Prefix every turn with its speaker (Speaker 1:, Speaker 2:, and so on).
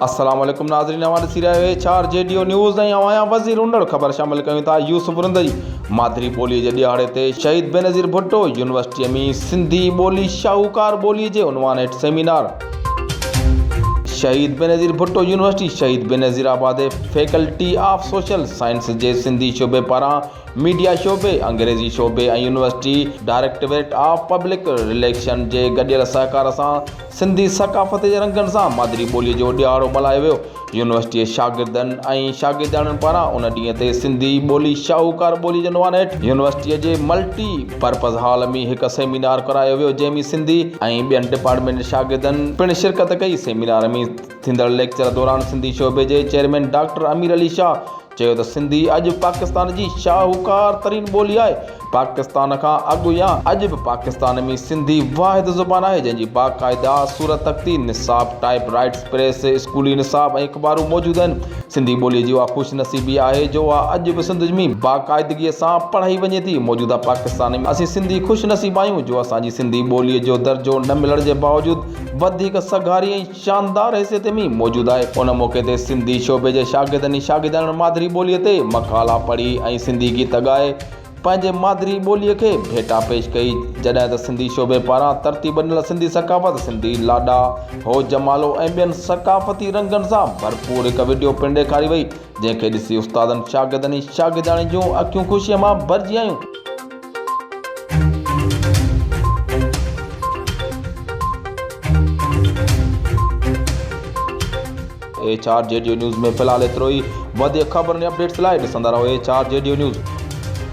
Speaker 1: अस्सलाम वालेकुम नाज़रीन, हमारे सिरा HRJDO न्यूज़ ऐं आया वज़ीर उंडड़ ख़बर शामिल कयूं था। यूसुफ रंदई मादरी ॿोलीअ जे ॾियारे ते शहीद बेनज़ीर भुट्टो यूनिवर्सिटीअ में सिंधी ॿोली शाहूकार ॿोलीअ जे उनवान हेठि सेमिनार। शहीद Benazir Bhutto university Shaheed Benazirabad faculty of social science जे सिंधी शोबे पारां मीडिया शोबे, अंग्रेज़ी शोबे ऐं university directorate of public relation जे गॾियल सहकार सां सिंधी सक़ाफ़त जे रंगनि सां मादरी ॿोलीअ जो ॾियारो मल्हायो वियो। यूनिवर्सिटी शागिर्दनि ऐं शागिर्दाणनि पारां उन ॾींहं ते सिंधी ॿोली शाहूकार ॿोली जे उनवान हेठि यूनिवर्सिटीअ जे मल्टी पर्पज़ हॉल में हिकु सेमिनार करायो वियो, जंहिं में सिंधी ऐं ॿियनि डिपार्टमेंट जे शागिर्दनि पिणु शिरकत कई। सेमिनार में थींदड़ लेक्चर दौरान सिंधी शोबे जे चेयरमैन डॉक्टर अमीर अली शाह चयो त सिंधी अॼु पाकिस्तान जी शाहूकार तरीन ॿोली आहे। पाकिस्तान खां अॻु या अॼु बि पाकिस्तान में सिंधी वाहिद ज़ुबान आहे जंहिंजी बाक़ाइदा सूरत तख्ती, निसाब, टाइप राइट्स, प्रेस, स्कूली निसाब ऐं अख़बारूं मौजूदु आहिनि। सिंधी ॿोलीअ जी उहा ख़ुशनसीबी आहे जो अॼु बि सिंध में बाक़ाइदगीअ सां पढ़ाई वञे थी। मौजूदा पाकिस्तान में असीं सिंधी ख़ुशनसीब आहियूं जो असांजी सिंधी ॿोलीअ जो दर्जो न मिलण जे बावजूदु वधीक सघारी ऐं शानदार हैसियत में मौजूदु आहे। उन मौक़े ते सिंधी शोबे जे शागिर्दनि ऐं शागिर्दाणनि मादरी ॿोलीअ ते मक़ाला पढ़ी ऐं सिंधी गीत ॻाए पंहिंजे मादरी ॿोलीअ खे भेटा पेश कई, जॾहिं त सिंधी शोबे पारां तरतीब ॾिनल सिंधी सक़ाफ़त, सिंधी लाॾा, हो जमालो ऐं ॿियनि सक़ाफ़ती रंगनि सां भरपूर हिकु वीडियो पिणु ॾेखारी वई, जंहिंखे ॾिसी उस्तादनि, शागिर्दनि ऐं शागिर्दाणियुनि जूं अखियूं ख़ुशीअ मां भरिजी आयूं। HRJDO न्यूज़ में फ़िलहाल एतिरो ई। वधीक ख़बरुनि ऐं अपडेट्स लाइ ॾिसंदा रहो HRJDO न्यूज़।